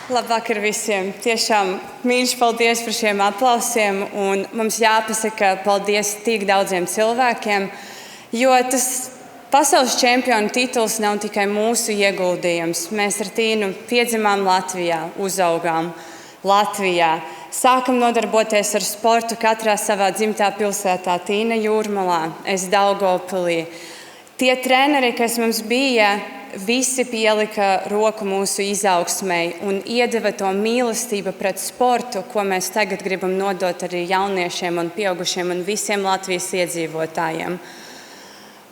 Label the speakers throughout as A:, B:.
A: Labvakar visiem. Tiešām mīļš paldies par šiem aplausiem. Un mums jāpasaka paldies tik daudziem cilvēkiem, jo tas pasaules čempionu tituls nav tikai mūsu ieguldījums. Mēs ar Tīnu piedzimām Latvijā, uzaugām Latvijā. Sākam nodarboties ar sportu katrā savā dzimtā pilsētā. Tīna Jūrmalā, es Daugavpilī. Tie treneri, kas mums bija, visi pielika roku mūsu izaugsmei un iedeva to mīlestību pret sportu, ko mēs tagad gribam nodot arī jauniešiem un pieaugušiem un visiem Latvijas iedzīvotājiem.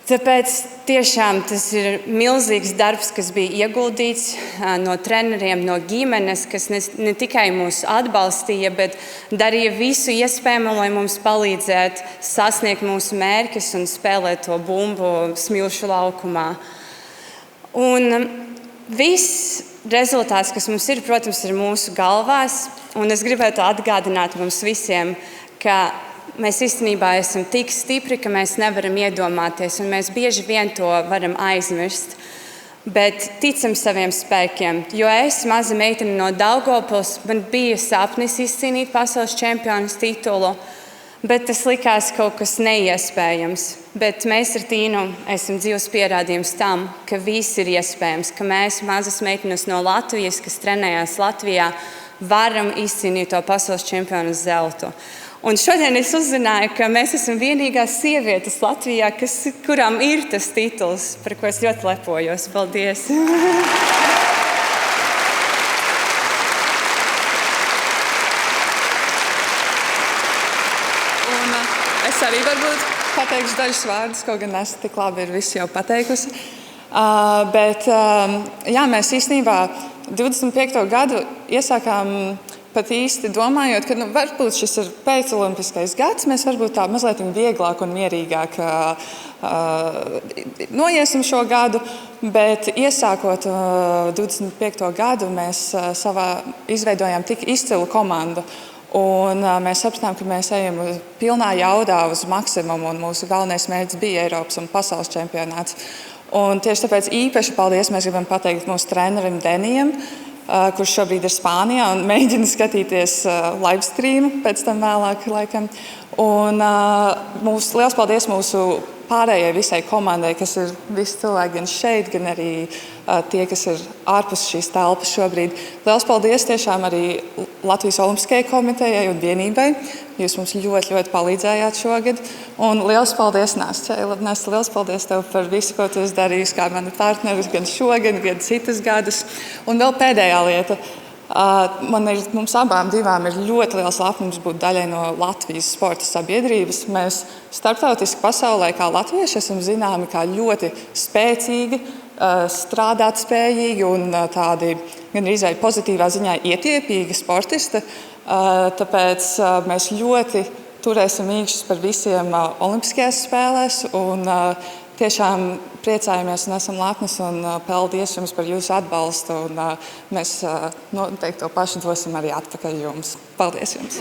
A: Tāpēc tiešām tas ir milzīgs darbs, kas bija ieguldīts no treneriem, no ģimenes, kas ne tikai mūs atbalstīja, bet darīja visu iespējamo, lai mums palīdzētu sasniegt mūsu mērķus un spēlēt to bumbu smilšu laukumā. Un viss rezultāts, kas mums ir, protams, ir mūsu galvās. Un es gribētu atgādināt mums visiem, ka mēs īstenībā esam tik stipri, ka mēs nevaram iedomāties, un mēs bieži vien to varam aizmirst. Bet ticam saviem spēkiem, jo es, maza meitene no Daugavpils, man bija sapnis izcīnīt pasaules čempionas titulu, bet tas likās kaut kas neiespējams. Bet mēs ar Tīnu esam dzīves pierādījums tam, ka viss ir iespējams, ka mēs, mazas meitenes no Latvijas, kas trenējās Latvijā, varam izcīnīt to pasaules čempionu zeltu. Un šodien es uzzināju, ka mēs esam vienīgās sievietes Latvijā, kurām ir tas tituls, par ko es ļoti lepojos. Paldies!
B: Es arī varbūt pateikšu dažus vārdus, kaut gan esmu tik labi ir visi jau pateikusi. Mēs īstenībā 25. gadu iesākām pat īsti domājot, ka varbūt šis ir pēcolimpiskais gads, mēs varbūt tā mazliet vieglāk un mierīgāk noiesim šo gadu, bet iesākot 25. gadu, mēs izveidojām tik izcilu komandu. Un mēs sapratām, ka mēs ejam pilnā jaudā uz maksimumu, un mūsu galvenais mērķis bija Eiropas un pasaules čempionāts. Un tieši tāpēc īpaši paldies mēs gribam pateikt mūsu trenerim Denijam, kurš šobrīd ir Spānijā un mēģina skatīties live streamu pēc tam vēlāk laikam. Un liels paldies mūsu pārējai visai komandai, kas ir visi cilvēki gan šeit, gan arī tie, kas ir ārpus šīs telpas šobrīd. Liels paldies tiešām arī Latvijas Olimpiskajai komitejai un vienībai. Jūs mums ļoti, ļoti palīdzējāt šogad. Un liels paldies, Nāstai. Liels paldies tev par visu, ko tu esi darījusi kā mani partneris gan šogad, gan citas gadus. Un vēl pēdējā lieta. Mums abām divām ir ļoti liels lepnums būt daļai no Latvijas sporta sabiedrības. Mēs starptautiski pasaulē kā latvieši esam zināmi kā ļoti spēcīgi, strādāt spējīgi un tādi gandrīz vai pozitīvā ziņā ietiepīgi sportisti. Tāpēc mēs ļoti turēsim īkšķus par visiem olimpiskajās spēlēs un tiešām priecājamies un esam lepnas un paldies jums par jūsu atbalstu. Un mēs noteikti to pašu dosim arī atpakaļ jums. Paldies jums!